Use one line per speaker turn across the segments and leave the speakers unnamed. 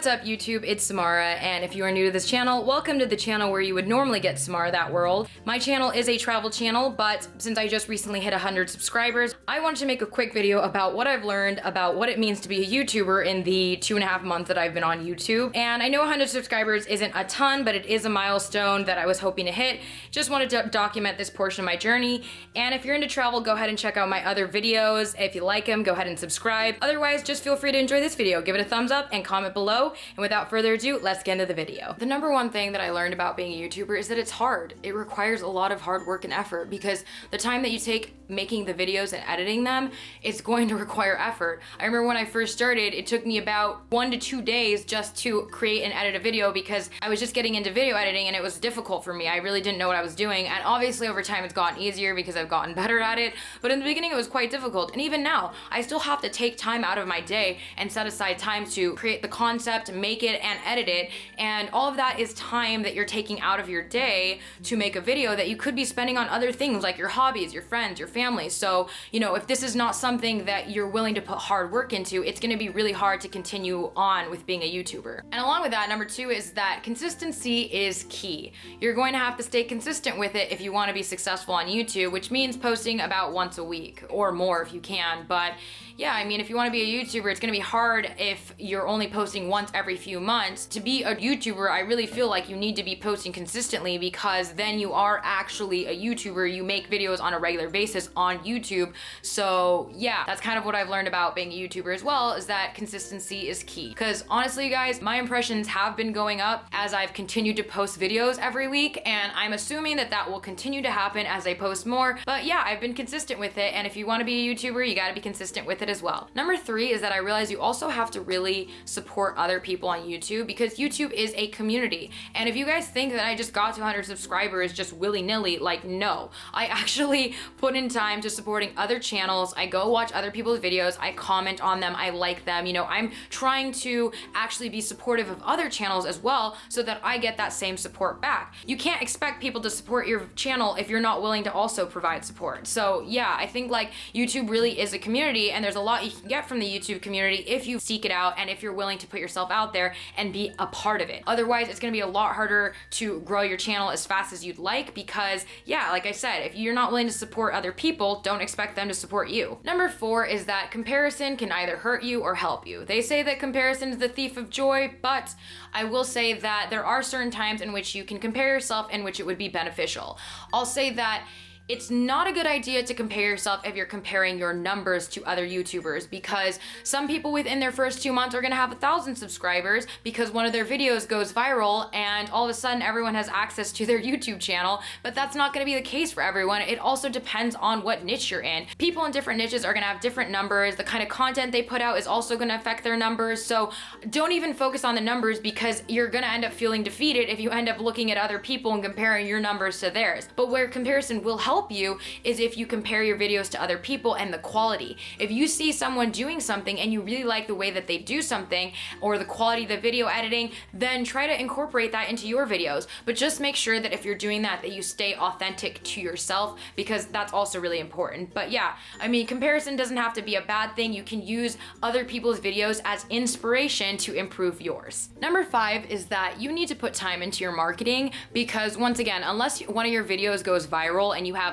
What's up YouTube, it's Samara, and if you are new to this channel, welcome to the channel where you would normally get Samara That World. My channel is a travel channel, but since I just recently hit 100 subscribers, I wanted to make a quick video about what I've learned about what it means to be a YouTuber in the 2.5 months that I've been on YouTube. And I know 100 subscribers isn't a ton, but it is a milestone that I was hoping to hit. Just wanted to document this portion of my journey. And if you're into travel, go ahead and check out my other videos. If you like them, go ahead and subscribe. Otherwise, just feel free to enjoy this video. Give it a thumbs up and comment below. And without further ado, let's get into the video. The number one thing that I learned about being a YouTuber is that it's hard. It requires a lot of hard work and effort because the time that you take making the videos and editing them, it's going to require effort. I remember when I first started, it took me about 1 to 2 days just to create and edit a video because I was just getting into video editing and it was difficult for me. I really didn't know what I was doing, and obviously over time it's gotten easier because I've gotten better at it, but in the beginning it was quite difficult. And even now, I still have to take time out of my day and set aside time to create the concept, make it, and edit it, and all of that is time that you're taking out of your day to make a video that you could be spending on other things like your hobbies, your friends, your family. So, you know, if this is not something that you're willing to put hard work into, it's gonna be really hard to continue on with being a YouTuber. And along with that, number two is that consistency is key. You're going to have to stay consistent with it if you want to be successful on YouTube, which means posting about once a week or more if you can. But yeah, I mean, if you want to be a YouTuber, it's going to be hard if you're only posting once every few months. To be a YouTuber, I really feel like you need to be posting consistently because then you are actually a YouTuber. You make videos on a regular basis on YouTube. So yeah, that's kind of what I've learned about being a YouTuber as well, is that consistency is key. Because honestly, you guys, my impressions have been going up as I've continued to post videos every week, and I'm assuming that that will continue to happen as I post more. But yeah, I've been consistent with it, and if you want to be a YouTuber, you got to be consistent with it as well. Number three is that I realized you also have to really support other people on YouTube because YouTube is a community. And if you guys think that I just got to 100 subscribers just willy-nilly, like, no. I actually put in time to supporting other channels. I go watch other people's videos. I comment on them. I like them. You know, I'm trying to actually be supportive of other channels as well so that I get that same support back. You can't expect people to support your channel if you're not willing to also provide support. So yeah, I think like YouTube really is a community, and there's a lot you can get from the YouTube community if you seek it out and if you're willing to put yourself out there and be a part of it. Otherwise, it's gonna be a lot harder to grow your channel as fast as you'd like because yeah, like I said, if you're not willing to support other people, don't expect them to support you. Number four is that comparison can either hurt you or help you. They say that comparison is the thief of joy, but I will say that there are certain times in which you can compare yourself in which it would be beneficial. I'll say that it's not a good idea to compare yourself if you're comparing your numbers to other YouTubers, because some people within their first 2 months are gonna have 1,000 subscribers because one of their videos goes viral and all of a sudden everyone has access to their YouTube channel, but that's not gonna be the case for everyone. It also depends on what niche you're in. People in different niches are gonna have different numbers. The kind of content they put out is also gonna affect their numbers. So don't even focus on the numbers because you're gonna end up feeling defeated if you end up looking at other people and comparing your numbers to theirs. But where comparison will help you is if you compare your videos to other people and the quality. If you see someone doing something and you really like the way that they do something or the quality of the video editing, then try to incorporate that into your videos. But just make sure that if you're doing that, that you stay authentic to yourself, because that's also really important. But yeah, I mean, comparison doesn't have to be a bad thing. You can use other people's videos as inspiration to improve yours. Number five is that you need to put time into your marketing because once again, unless one of your videos goes viral and you have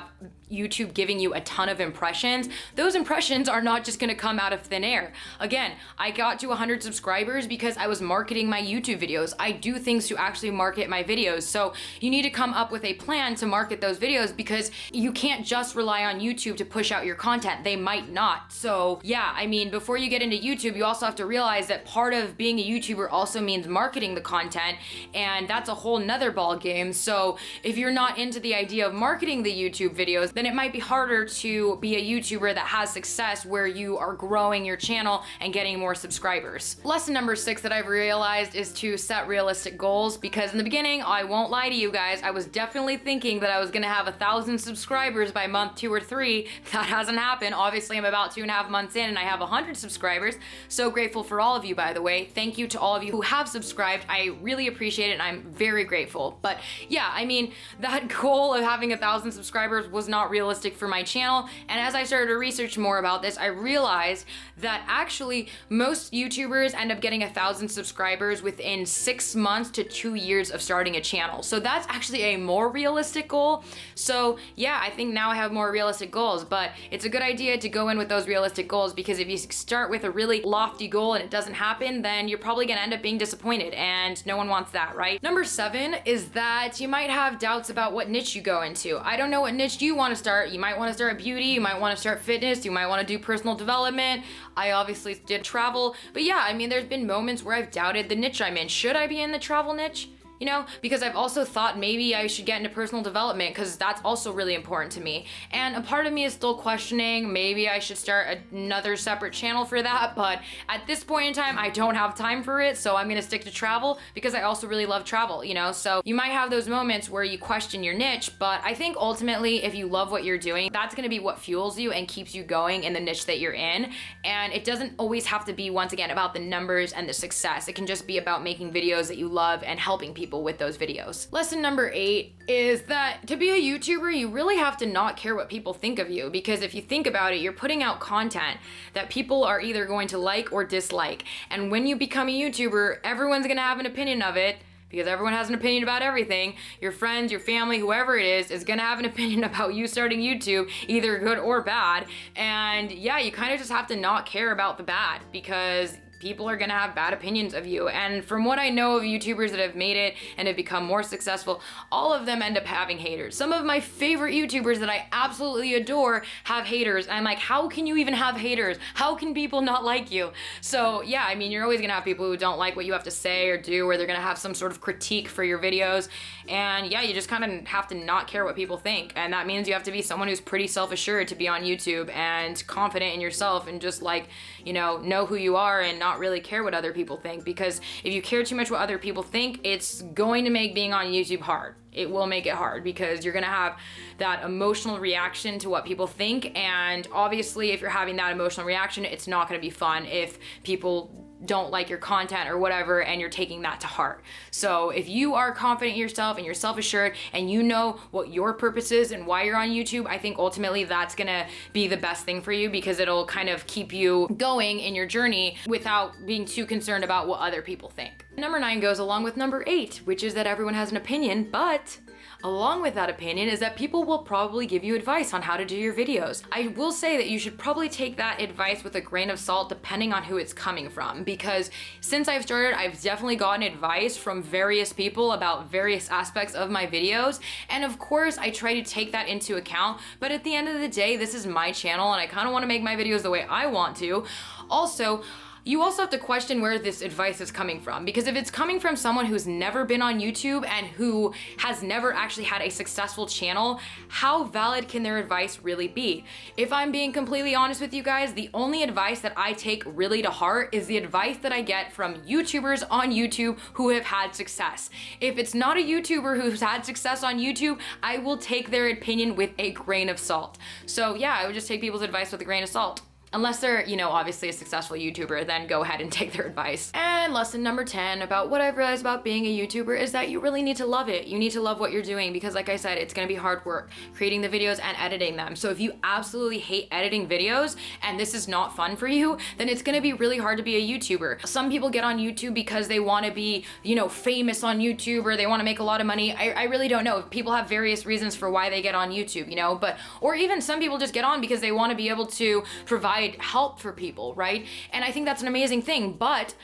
YouTube giving you a ton of impressions, those impressions are not just gonna come out of thin air. Again, I got to 100 subscribers because I was marketing my YouTube videos. I do things to actually market my videos. So you need to come up with a plan to market those videos because you can't just rely on YouTube to push out your content. They might not. So yeah, I mean, before you get into YouTube, you also have to realize that part of being a YouTuber also means marketing the content, and that's a whole nother ball game. So if you're not into the idea of marketing the YouTube videos, then it might be harder to be a YouTuber that has success where you are growing your channel and getting more subscribers. Lesson number 6 that I've realized is to set realistic goals, because in the beginning, I won't lie to you guys, I was definitely thinking that I was gonna have 1,000 subscribers by month 2 or 3. That hasn't happened. Obviously, I'm about 2.5 months in and I have 100 subscribers. So grateful for all of you, by the way. Thank you to all of you who have subscribed. I really appreciate it and I'm very grateful. But yeah, I mean, that goal of having 1,000 subscribers was not realistic for my channel. And as I started to research more about this, I realized that actually most YouTubers end up getting 1,000 subscribers within 6 months to 2 years of starting a channel. So that's actually a more realistic goal. So yeah, I think now I have more realistic goals, but it's a good idea to go in with those realistic goals, because if you start with a really lofty goal and it doesn't happen, then you're probably gonna end up being disappointed, and no one wants that, right? Number 7 is that you might have doubts about what niche you go into. I don't know what niche you want to start. You might want to start beauty, you might want to start fitness, you might want to do personal development. I obviously did travel, but yeah, I mean, there's been moments where I've doubted the niche I'm in. Should I be in the travel niche? You know, because I've also thought maybe I should get into personal development, because that's also really important to me. And a part of me is still questioning, maybe I should start another separate channel for that, but at this point in time, I don't have time for it, so I'm gonna stick to travel, because I also really love travel, you know? So you might have those moments where you question your niche, but I think ultimately, if you love what you're doing, that's gonna be what fuels you and keeps you going in the niche that you're in. And it doesn't always have to be, once again, about the numbers and the success. It can just be about making videos that you love and helping people with those videos. Lesson number 8 is that to be a YouTuber, you really have to not care what people think of you, because if you think about it, you're putting out content that people are either going to like or dislike. And when you become a YouTuber, everyone's gonna have an opinion of it, because everyone has an opinion about everything. Your friends, your family, whoever it is gonna have an opinion about you starting YouTube, either good or bad. And yeah, you kind of just have to not care about the bad, because people are gonna have bad opinions of you. And from what I know of YouTubers that have made it and have become more successful, all of them end up having haters. Some of my favorite YouTubers that I absolutely adore have haters. I'm like, how can you even have haters? How can people not like you? So yeah, I mean, you're always gonna have people who don't like what you have to say or do, or they're gonna have some sort of critique for your videos. And yeah, you just kind of have to not care what people think. And that means you have to be someone who's pretty self-assured to be on YouTube, and confident in yourself, and just like, you know who you are, and not really care what other people think. Because if you care too much what other people think, it's going to make being on YouTube hard. It will make it hard, because you're gonna have that emotional reaction to what people think. And obviously, if you're having that emotional reaction, it's not gonna be fun if people don't like your content or whatever, and you're taking that to heart. So if you are confident in yourself and you're self-assured and you know what your purpose is and why you're on YouTube, I think ultimately that's gonna be the best thing for you, because it'll kind of keep you going in your journey without being too concerned about what other people think. Number 9 goes along with number 8, which is that everyone has an opinion, but along with that opinion is that people will probably give you advice on how to do your videos. I will say that you should probably take that advice with a grain of salt, depending on who it's coming from, because since I've started, I've definitely gotten advice from various people about various aspects of my videos, and of course I try to take that into account, but at the end of the day, this is my channel and I kind of want to make my videos the way I want to. Also, you also have to question where this advice is coming from, because if it's coming from someone who's never been on YouTube and who has never actually had a successful channel, how valid can their advice really be? If I'm being completely honest with you guys, the only advice that I take really to heart is the advice that I get from YouTubers on YouTube who have had success. If it's not a YouTuber who's had success on YouTube, I will take their opinion with a grain of salt. So yeah, I would just take people's advice with a grain of salt. Unless they're, obviously a successful YouTuber, then go ahead and take their advice. And lesson number 10 about what I've realized about being a YouTuber is that you really need to love it. You need to love what you're doing, because like I said, it's gonna be hard work creating the videos and editing them. So if you absolutely hate editing videos and this is not fun for you, then it's gonna be really hard to be a YouTuber. Some people get on YouTube because they wanna be, famous on YouTube, or they wanna make a lot of money. I really don't know. People have various reasons for why they get on YouTube, or even some people just get on because they wanna be able to provide help for people, right? And I think that's an amazing thing, but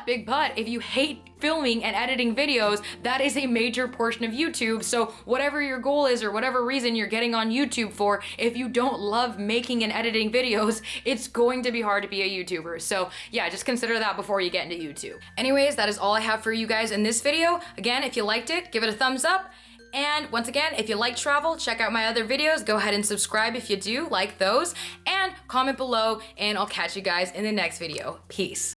big but, if you hate filming and editing videos, that is a major portion of YouTube. So whatever your goal is or whatever reason you're getting on YouTube for, if you don't love making and editing videos, it's going to be hard to be a YouTuber. So yeah, just consider that before you get into YouTube. Anyways, that is all I have for you guys in this video. Again, if you liked it, give it a thumbs up. And once again, if you like travel, check out my other videos. Go ahead and subscribe if you do like those, and comment below, and I'll catch you guys in the next video. Peace.